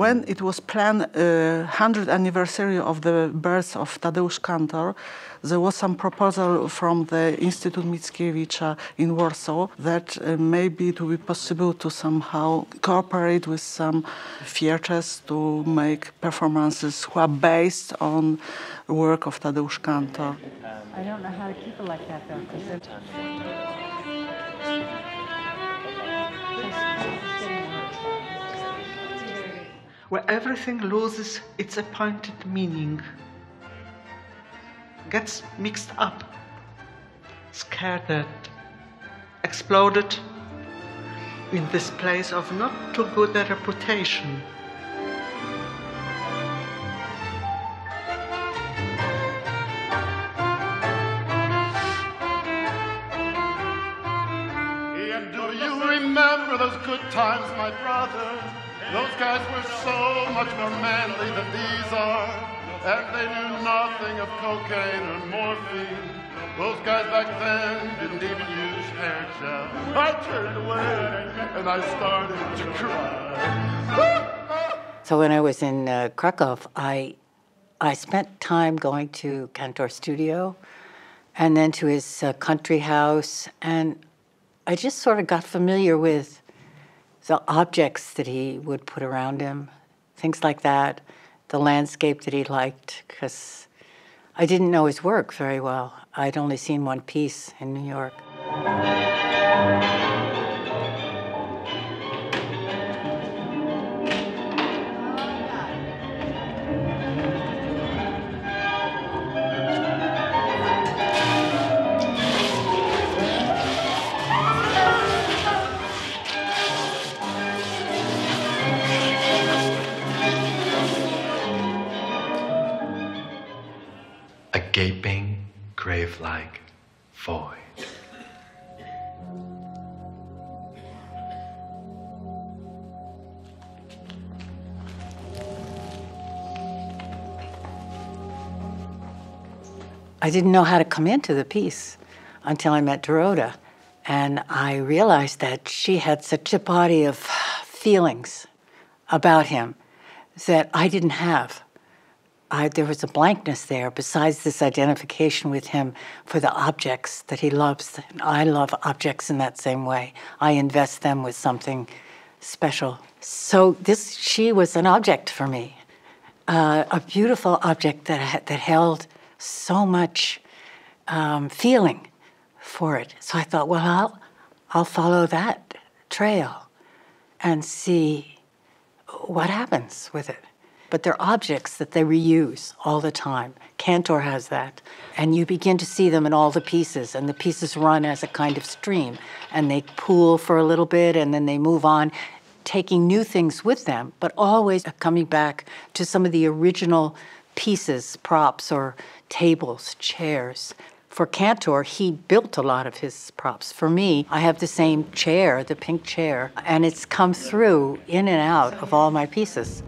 When it was planned 100th anniversary of the birth of Tadeusz Kantor, there was some proposal from the Instytut Mickiewicza in Warsaw that maybe it would be possible to somehow cooperate with some theatres to make performances who are based on the work of Tadeusz Kantor. I don't know how to keep it like that though. Where everything loses its appointed meaning, gets mixed up, scattered, exploded in this place of not too good a reputation. And do you remember those good times, my brother? Those guys were so much more manly than these are, and they knew nothing of cocaine or morphine. Those guys back then didn't even use hair gel. I turned away and I started to cry. So when I was in Krakow, I spent time going to Kantor's studio and then to his country house, and I just sort of got familiar with the objects that he would put around him, things like that, the landscape that he liked, because I didn't know his work very well. I'd only seen one piece in New York. A gaping, grave-like void. I didn't know how to come into the piece until I met Dorota, and I realized that she had such a body of feelings about him that I didn't have. There was a blankness there besides this identification with him for the objects that he loves. And I love objects in that same way. I invest them with something special. So she was an object for me, a beautiful object that held so much feeling for it. So I thought, well, I'll follow that trail and see what happens with it. But they're objects that they reuse all the time. Kantor has that. And you begin to see them in all the pieces, and the pieces run as a kind of stream, and they pool for a little bit, and then they move on, taking new things with them, but always coming back to some of the original pieces, props or tables, chairs. For Kantor, he built a lot of his props. For me, I have the same chair, the pink chair, and it's come through in and out of all my pieces.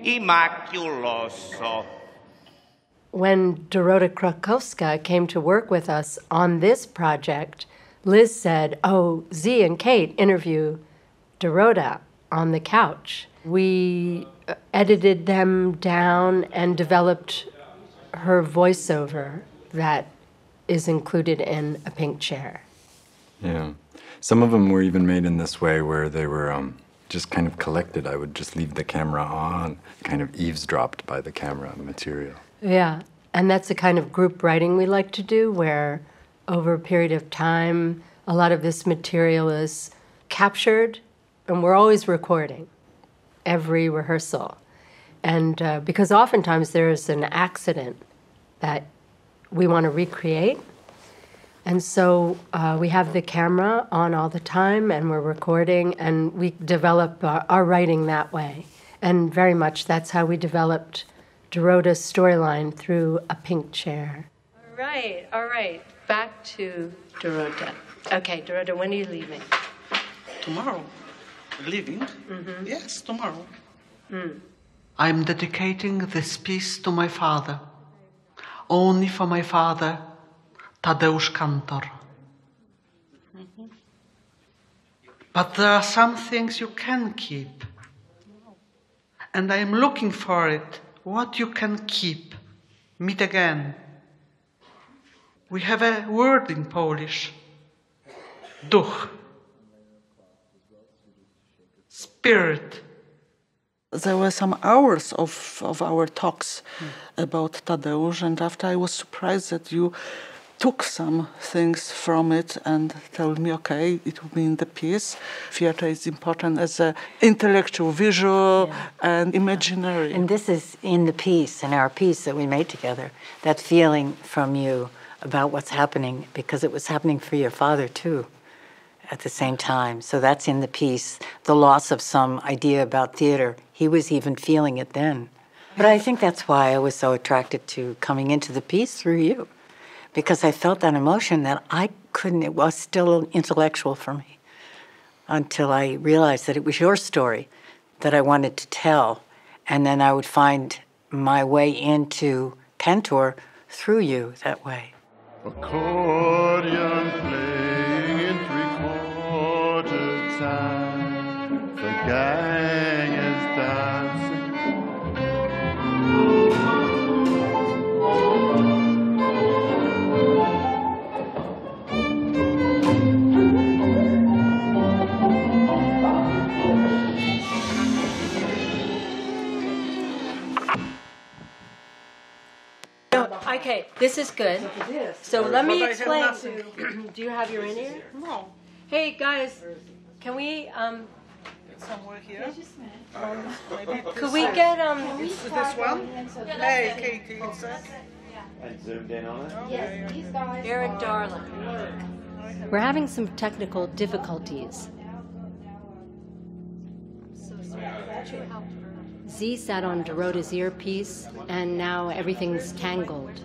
Immaculoso. When Dorota Krakowska came to work with us on this project, Liz said, "Oh, Z and Kate interview Dorota on the couch." We edited them down and developed her voiceover that is included in A Pink Chair. Yeah. Some of them were even made in this way where they were just kind of collected. I would just leave the camera on, kind of eavesdropped by the camera material. Yeah, and that's the kind of group writing we like to do, where over a period of time, a lot of this material is captured, and we're always recording every rehearsal. And because oftentimes there's an accident that we want to recreate. And so we have the camera on all the time, and we're recording, and we develop our writing that way. And very much that's how we developed Dorota's storyline, through a pink chair. All right. Back to Dorota. Okay, Dorota, when are you leaving? Tomorrow. Leaving? Mm-hmm. Yes, tomorrow. Mm. I'm dedicating this piece to my father. Only for my father, Tadeusz Kantor. Mm-hmm. But there are some things you can keep. And I am looking for it. What you can keep. Meet again. We have a word in Polish. Duch. Spirit. There were some hours of our talks about Tadeusz, and after I was surprised that you took some things from it and told me, okay, it will be in the piece. Theater is important as an intellectual, visual, and imaginary. And this is in the piece, in our piece that we made together, that feeling from you about what's happening, because it was happening for your father too at the same time. So that's in the piece, the loss of some idea about theater. He was even feeling it then. But I think that's why I was so attracted to coming into the piece through you, because I felt that emotion that I couldn't, it was still intellectual for me until I realized that it was your story that I wanted to tell. And then I would find my way into Kantor through you that way. Accordion playing in three-quarter time, the gang is dancing. Okay, this is good. So let me explain. Do you have your in-ear? No. Hey guys, can we Somewhere here. could we get Is this one? Hey, Katie, it's And zoomed in on it? Yes, these guys. Aaron Darling? We're having some technical difficulties. Z sat on Dorota's earpiece, and now everything's tangled.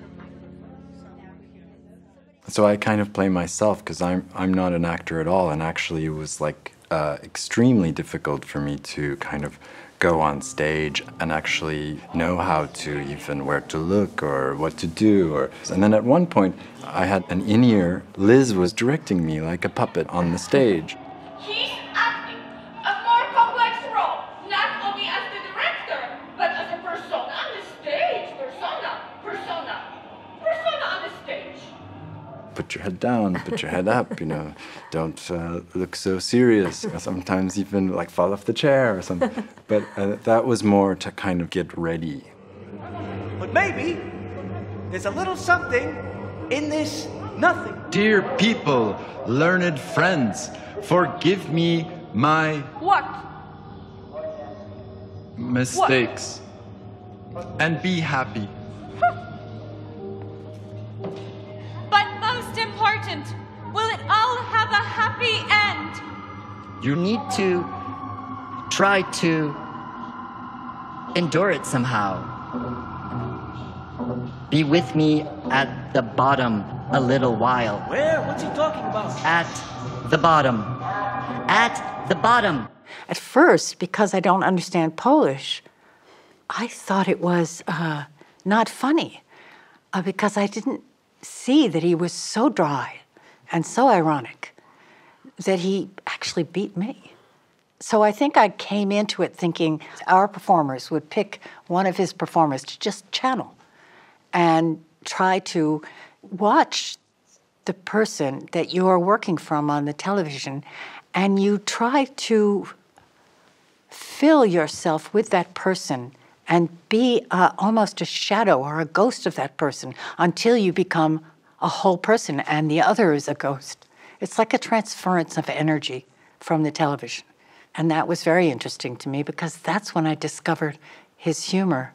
So I kind of play myself because I'm not an actor at all, and actually it was like extremely difficult for me to kind of go on stage and actually know how to even where to look or what to do. And then at one point I had an in-ear. Liz was directing me like a puppet on the stage. He's acting a more complex role, not only as the director, but as a persona on the stage. Persona on the stage. Put your head down, put your head up, you know, don't look so serious, or sometimes even like fall off the chair or something. But that was more to kind of get ready. But maybe there's a little something in this nothing. Dear people, learned friends, forgive me my What? mistakes and be happy. But most important, will it all have a happy end? You need to try to endure it somehow. Be with me at the bottom a little while. Where? What's he talking about? At the bottom. At the bottom. At first, because I don't understand Polish, I thought it was not funny because I didn't see that he was so dry and so ironic that he actually beat me. So I think I came into it thinking our performers would pick one of his performers to just channel and try to watch the person that you are working from on the television, and you try to fill yourself with that person and be almost a shadow or a ghost of that person until you become a whole person and the other is a ghost. It's like a transference of energy from the television. And that was very interesting to me because that's when I discovered his humor.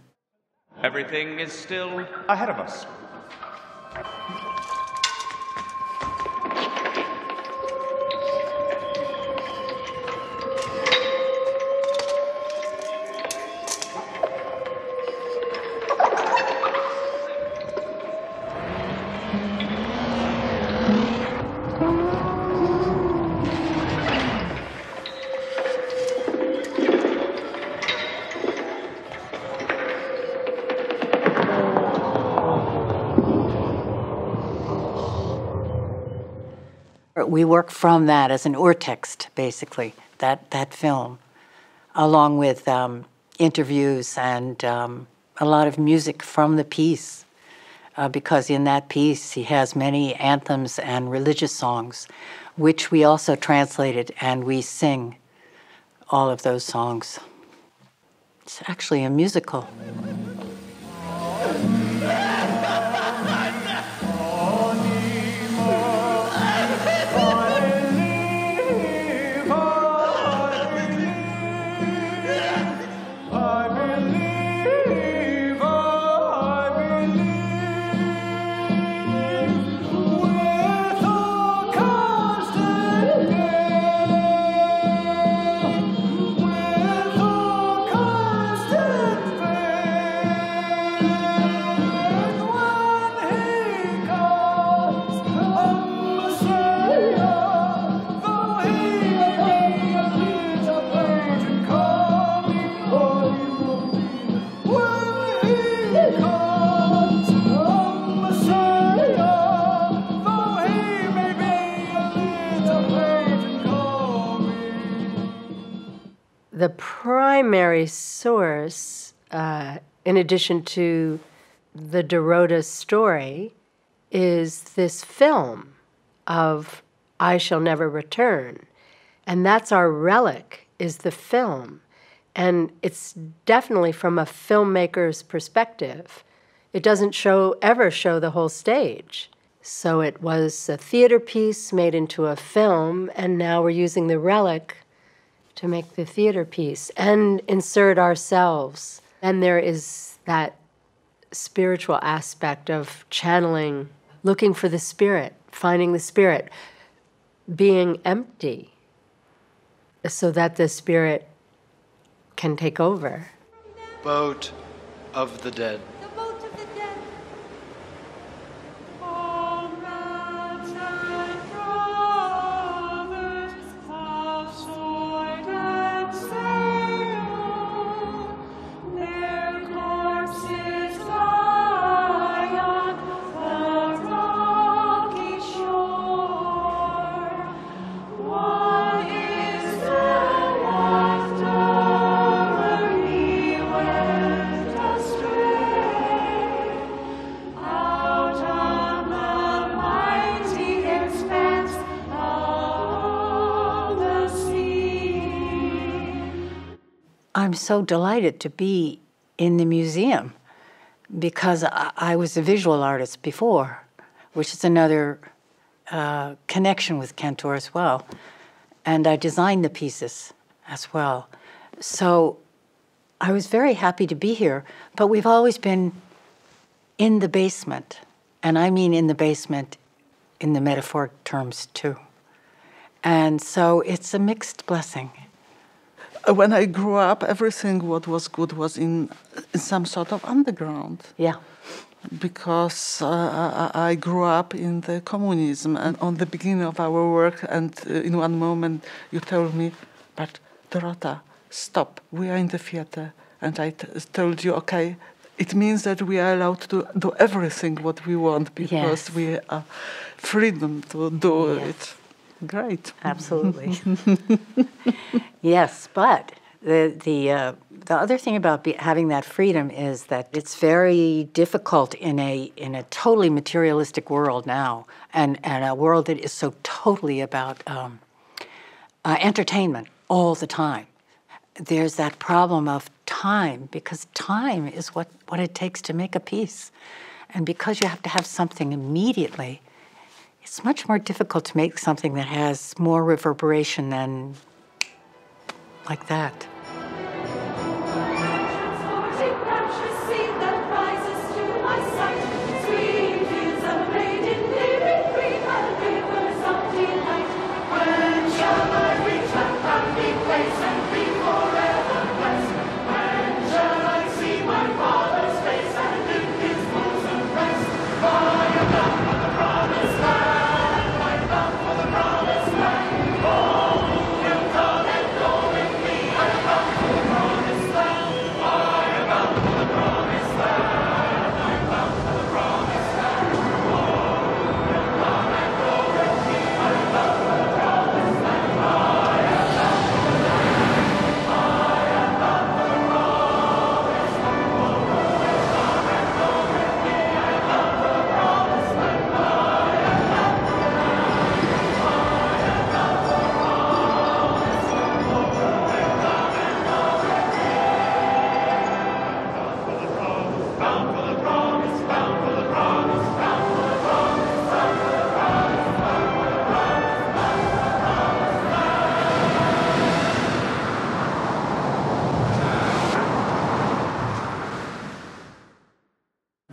Everything is still ahead of us. We work from that as an urtext, basically, that film, along with interviews and a lot of music from the piece, because in that piece he has many anthems and religious songs, which we also translated, and we sing all of those songs. It's actually a musical. The primary source, in addition to the Dorota story, is this film of I Shall Never Return. And that's our relic, is the film. And it's definitely from a filmmaker's perspective. It doesn't ever show the whole stage. So it was a theater piece made into a film, and now we're using the relic to make the theater piece and insert ourselves. And there is that spiritual aspect of channeling, looking for the spirit, finding the spirit, being empty so that the spirit can take over. Boat of the dead. The boat of the dead. I'm so delighted to be in the museum because I was a visual artist before, which is another connection with Kantor as well. And I designed the pieces as well. So I was very happy to be here, but we've always been in the basement. And I mean in the basement in the metaphoric terms too. And so it's a mixed blessing. When I grew up, everything what was good was in some sort of underground. Yeah. Because I grew up in the communism, and on the beginning of our work, and in one moment you told me, but Dorota, stop, we are in the theater. And I told you, okay, it means that we are allowed to do everything what we want because we have freedom to do it. Great. Absolutely. Yes, but the other thing about having that freedom is that it's very difficult in a totally materialistic world now, and a world that is so totally about entertainment all the time. There's that problem of time, because time is what it takes to make a piece. And because you have to have something immediately, it's much more difficult to make something that has more reverberation than like that.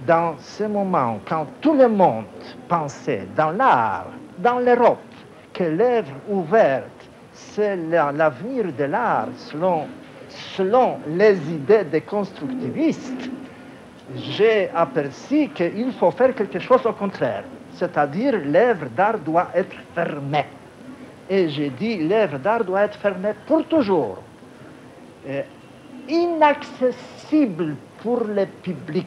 Dans ce moment, quand tout le monde pensait dans l'art, dans l'Europe, que l'œuvre ouverte, c'est l'avenir de l'art selon les idées des constructivistes, j'ai aperçu qu'il faut faire quelque chose au contraire. C'est-à-dire, l'œuvre d'art doit être fermée. Et j'ai dit, l'œuvre d'art doit être fermée pour toujours. Inaccessible pour le public.